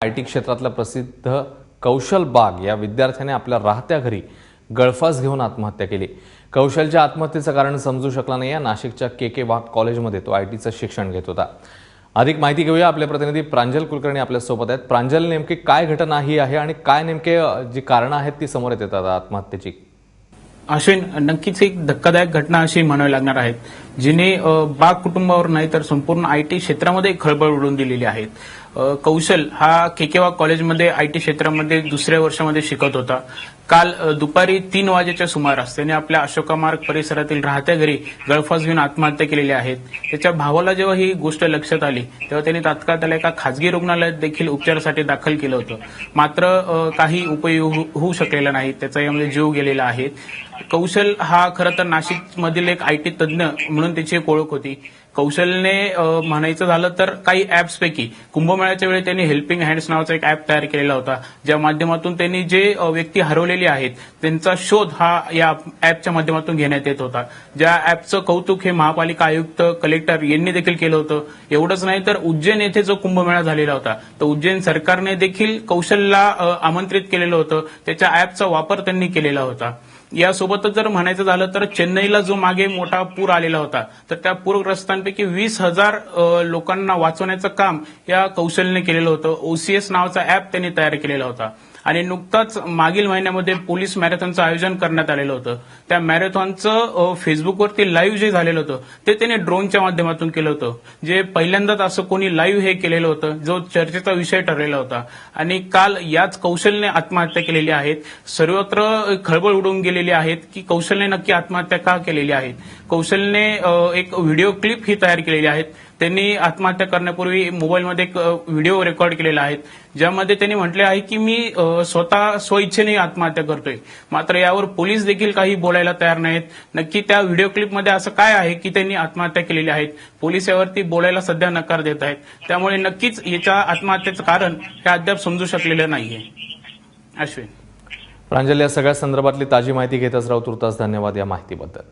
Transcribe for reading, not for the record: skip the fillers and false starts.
IT क्षेत्रातल्या प्रसिद्ध कौशल बाग या विद्यार्थ्याने आपल्या राहत्या घरी गळफास घेऊन आत्महत्या केली। कौशलच्या आत्महत्येचं कारण समजू शकला नाही। नाशिकच्या के वाघ कॉलेजमध्ये तो आयटीचं शिक्षण घेत होता। अधिक माहिती घेऊया, आपले प्रतिनिधी प्रांजल कुलकर्णी आपल्या सोबत आहेत। प्रांजल, नेमकी काय घटना ही आहे आणि काय नेमके जी कारणं आहेत ती समोर येतात आत्महत्येची? अश्विन, नक्कीच एक धक्कादायक घटना अशी म्हणावी लागणार आहेत, जिने बाग कुटुंबावर नाही तर संपूर्ण आयटी क्षेत्रामध्ये खळबळ उडवून दिलेली आहे। कौशल हा केकेवाग कॉलेजमध्ये आयटी क्षेत्रामध्ये दुसऱ्या वर्षामध्ये शिकत होता। काल दुपारी 3 वाजेच्या सुमारास त्याने आपल्या अशोका मार्ग परिसरातील राहत्या घरी गळफास घेऊन आत्महत्या केलेली आहे। त्याच्या भावाला जेव्हा ही गोष्ट लक्षात आली तेव्हा त्यांनी तात्काळ त्याला एका खासगी रुग्णालयात देखील उपचारासाठी दाखल केलं होतं, मात्र काही उपयोग होऊ शकलेला नाही। त्याचा यामध्ये जीव गेलेला आहे। कौशल हा खरं तर नाशिकमधील एक आयटी तज्ज्ञ म्हणून त्याची एक ओळख होती। कौशलने म्हणायचं झालं तर काही ॲप्सपैकी कुंभमेळ्याच्या वेळी त्यांनी हेल्पिंग हँड्स नावाचा एक ॲप तयार केलेला होता, ज्या माध्यमातून त्यांनी जे व्यक्ती हरवलेली आहेत त्यांचा शोध हा या ॲपच्या माध्यमातून घेण्यात येत होता। ज्या ॲपचं कौतुक हे महापालिका आयुक्त, कलेक्टर यांनी देखील केलं होतं। एवढंच नाही तर उज्जैन येथे जो कुंभमेळा झालेला होता तर उज्जैन सरकारने देखील कौशलला आमंत्रित केलेलं होतं, त्याच्या ॲपचा वापर त्यांनी केलेला होता। यासोबतच जर म्हणायचं झालं तर चेन्नईला जो मागे मोठा पूर आलेला होता तर त्या पूरग्रस्तांपैकी 20,000 लोकांना वाचवण्याचं काम या कौशलने केलेलं होतं। OCS नावाचा ॲप त्यांनी तयार केलेला होता आणि नुकताच मागील महिन्यामध्ये पोलीस मॅरेथॉनचं आयोजन करण्यात आलेलं होतं। त्या मॅरेथॉनचं फेसबुकवरती लाईव्ह जे झालेलं होतं ते त्याने ड्रोनच्या माध्यमातून केलं होतं, जे पहिल्यांदाच असं कोणी लाईव्ह हे केलेलं होतं, जो चर्चेचा विषय ठरलेला होता। आणि काल याच कौशलने आत्महत्या केलेली आहे। सर्वत्र खळबळ उडवून गेलेली आहे की कौशलने नक्की आत्महत्या का केलेली आहे। कौशलने एक व्हिडिओ क्लिप ही तयार केलेली आहे। त्यांनी आत्महत्या करण्यापूर्वी मोबाईलमध्ये एक व्हिडिओ रेकॉर्ड केलेला आहे, ज्यामध्ये त्यांनी म्हटले आहे की मी स्वतः स्वइच्छेने आत्महत्या करतोय। मात्र यावर पोलीस देखील काही बोलायला तयार नाहीत। नक्की त्या व्हिडिओ क्लिपमध्ये असं काय आहे की त्यांनी आत्महत्या केलेली आहे? पोलीस यावरती बोलायला सध्या नकार देत आहेत। त्यामुळे नक्कीच याच्या आत्महत्येचं कारण हे अद्याप समजू शकलेलं नाहीये। अश्विन, प्रांजल, या सगळ्या संदर्भातली ताजी माहिती घेतच राहू। तुर्तास धन्यवाद या माहितीबद्दल।